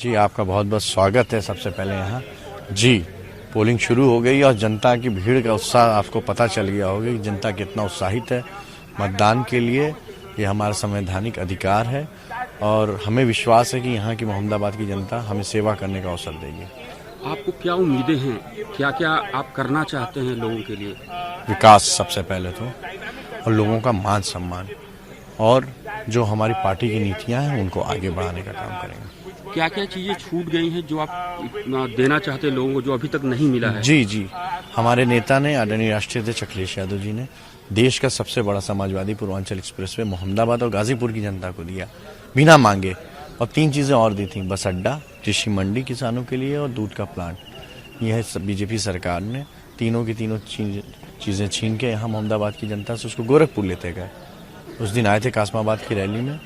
जी, आपका बहुत बहुत स्वागत है सबसे पहले यहाँ। जी, पोलिंग शुरू हो गई और जनता की भीड़ का उत्साह आपको पता चल गया होगा कि जनता कितना उत्साहित है मतदान के लिए। ये हमारा संवैधानिक अधिकार है और हमें विश्वास है कि यहाँ की मोहम्मदाबाद की जनता हमें सेवा करने का अवसर देगी। आपको क्या उम्मीदें हैं, क्या क्या आप करना चाहते हैं लोगों के लिए? विकास सबसे पहले तो, और लोगों का मान सम्मान, और जो हमारी पार्टी की नीतियाँ हैं उनको आगे बढ़ाने का काम करेंगे। क्या क्या चीजें छूट गई हैं जो आप देना चाहते हैं लोगों को, जो अभी तक नहीं मिला है? जी, हमारे नेता ने, आदरणीय राष्ट्रीय अध्यक्ष अखिलेश यादव जी ने देश का सबसे बड़ा समाजवादी पूर्वांचल एक्सप्रेसवे मोहम्मदाबाद और गाजीपुर की जनता को दिया बिना मांगे, और 3 चीजें और दी थी, बस अड्डा, कृषि मंडी किसानों के लिए और दूध का प्लांट। यह बीजेपी सरकार ने तीनों की तीनों चीजें छीन के यहाँ मोहम्मदाबाद की जनता से उसको गोरखपुर लेते गए। उस दिन आए थे कासमाबाद की रैली में,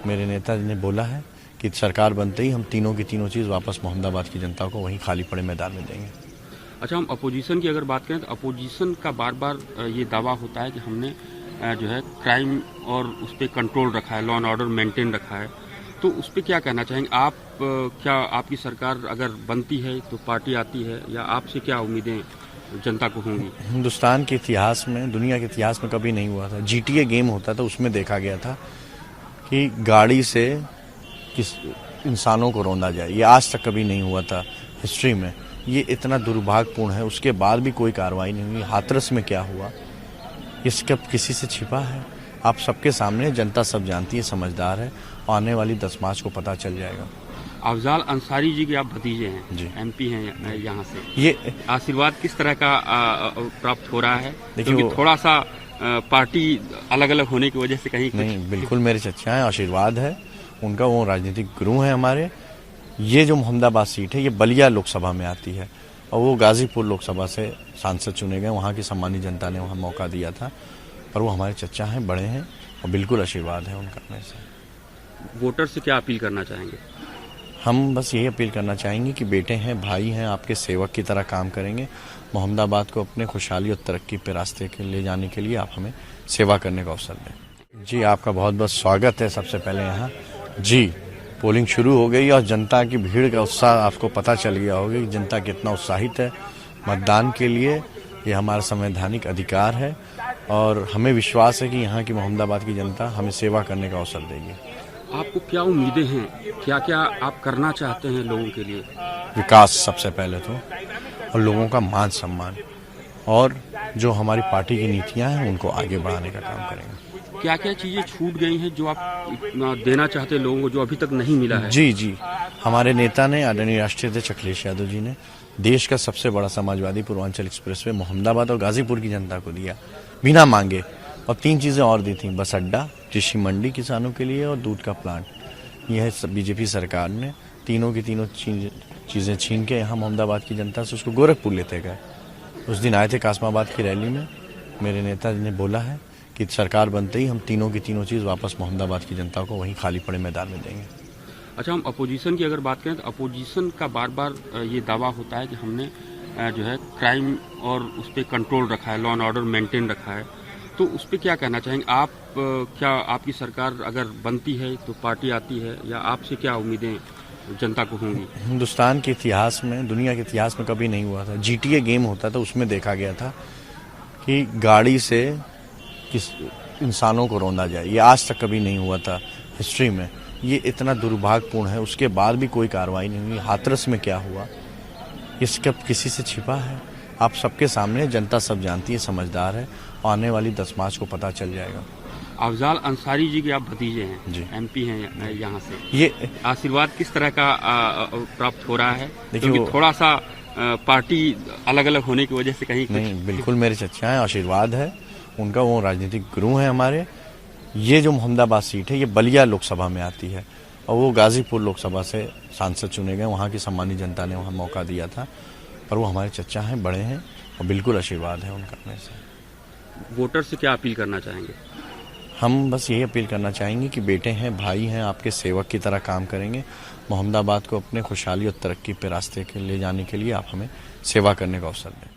मेरे नेता ने बोला है कि सरकार बनते ही हम तीनों की तीनों चीज़ वापस मोहम्मदाबाद की जनता को वहीं खाली पड़े मैदान में देंगे। अच्छा, हम अपोजिशन की अगर बात करें तो अपोजिशन का बार बार ये दावा होता है कि हमने जो है क्राइम और उस पर कंट्रोल रखा है, लॉ एंड ऑर्डर मेंटेन रखा है, तो उस पर क्या कहना चाहेंगे आप? क्या आपकी सरकार अगर बनती है तो पार्टी आती है, या आपसे क्या उम्मीदें जनता को होंगी? हिंदुस्तान के इतिहास में, दुनिया के इतिहास में कभी नहीं हुआ था। GTA गेम होता था, उसमें देखा गया था कि गाड़ी से किस इंसानों को रौंदा जाए। ये आज तक कभी नहीं हुआ था हिस्ट्री में। ये इतना दुर्भाग्यपूर्ण है, उसके बाद भी कोई कार्रवाई नहीं हुई। हाथरस में क्या हुआ, इसका किसी से छिपा है? आप सबके सामने, जनता सब जानती है, समझदार है, आने वाली 10 मार्च को पता चल जाएगा। अफजाल अंसारी जी के आप भतीजे हैं जी, MP हैं यहाँ से, ये आशीर्वाद किस तरह का प्राप्त हो रहा है? देखिए, क्योंकि थोड़ा सा पार्टी अलग अलग होने की वजह से कहीं नहीं, बिल्कुल मेरे चचा हैं, आशीर्वाद है उनका, वो राजनीतिक गुरु हैं हमारे। ये जो मोहम्मदाबाद सीट है, ये बलिया लोकसभा में आती है, और वो गाजीपुर लोकसभा से सांसद चुने गए। वहाँ की सम्मानित जनता ने वहाँ मौका दिया था, और वो हमारे चचा हैं, बड़े हैं, और बिल्कुल आशीर्वाद है उनका मेरे से। वोटर से क्या अपील करना चाहेंगे? हम बस यही अपील करना चाहेंगे कि बेटे हैं, भाई हैं, आपके सेवक की तरह काम करेंगे। मोहम्मदाबाद को अपने खुशहाली और तरक्की पे रास्ते के ले जाने के लिए आप हमें सेवा करने का अवसर दें। जी, आपका बहुत बहुत स्वागत है सबसे पहले यहाँ। जी, पोलिंग शुरू हो गई और जनता की भीड़ का उत्साह आपको पता चल गया होगा कि जनता कितना उत्साहित है मतदान के लिए। ये हमारा संवैधानिक अधिकार है और हमें विश्वास है कि यहाँ की मोहम्मदाबाद की जनता हमें सेवा करने का अवसर देगी। आपको क्या उम्मीदें हैं, क्या क्या आप करना चाहते हैं लोगों के लिए? विकास सबसे पहले तो, और लोगों का मान सम्मान, और जो हमारी पार्टी की नीतियाँ हैं उनको आगे बढ़ाने का काम करेंगे। क्या क्या चीजें छूट गई हैं जो आप देना चाहते हैं लोगों को, जो अभी तक नहीं मिला है? जी, हमारे नेता ने, आदरणीय राष्ट्रीय अध्यक्ष अखिलेश यादव जी ने देश का सबसे बड़ा समाजवादी पूर्वांचल एक्सप्रेसवे मोहम्मदाबाद और गाजीपुर की जनता को दिया बिना मांगे, और 3 चीजें और दी थी, बस अड्डा, कृषि मंडी किसानों के लिए और दूध का प्लांट। यह बीजेपी सरकार ने तीनों की तीनों चीजें छीन के यहाँ मोहम्मदाबाद की जनता से उसको गोरखपुर लेते गए। उस दिन आए थे कासमाबाद की रैली में, मेरे नेता ने बोला है कि सरकार बनते ही हम तीनों की तीनों चीज़ वापस मोहम्मदाबाद की जनता को वहीं खाली पड़े मैदान में देंगे। अच्छा, हम अपोजिशन की अगर बात करें तो अपोजिशन का बार बार ये दावा होता है कि हमने जो है क्राइम और उस पर कंट्रोल रखा है, लॉ एंड ऑर्डर मेंटेन रखा है, तो उस पर क्या कहना चाहेंगे आप? क्या आपकी सरकार अगर बनती है तो पार्टी आती है, या आपसे क्या उम्मीदें जनता को होंगी? हिंदुस्तान के इतिहास में, दुनिया के इतिहास में कभी नहीं हुआ था। GTA गेम होता था, उसमें देखा गया था कि गाड़ी से किस इंसानों को रौंदा जाए। ये आज तक कभी नहीं हुआ था हिस्ट्री में। ये इतना दुर्भाग्यपूर्ण है, उसके बाद भी कोई कार्रवाई नहीं हुई। हाथरस में क्या हुआ, इसका किसी से छिपा है? आप सबके सामने, जनता सब जानती है, समझदार है, आने वाली 10 मार्च को पता चल जाएगा। अफजाल अंसारी जी के आप भतीजे हैं जी, MP हैं यहाँ से, ये आशीर्वाद किस तरह का प्राप्त हो रहा है? देखिए, क्योंकि थोड़ा सा पार्टी अलग अलग होने की वजह से कहीं नहीं, बिल्कुल मेरे चचा हैं, आशीर्वाद है उनका, वो राजनीतिक गुरु हैं हमारे। ये जो मोहम्मदाबाद सीट है, ये बलिया लोकसभा में आती है, और वो गाजीपुर लोकसभा से सांसद चुने गए। वहाँ की सम्मानित जनता ने वहाँ मौका दिया था, और वो हमारे चचा हैं, बड़े हैं, और बिल्कुल आशीर्वाद है उनका मेरे से। वोटर से क्या अपील करना चाहेंगे? हम बस यही अपील करना चाहेंगे कि बेटे हैं, भाई हैं, आपके सेवक की तरह काम करेंगे। मोहम्मदाबाद को अपने खुशहाली और तरक्की पे रास्ते के ले जाने के लिए आप हमें सेवा करने का अवसर दें।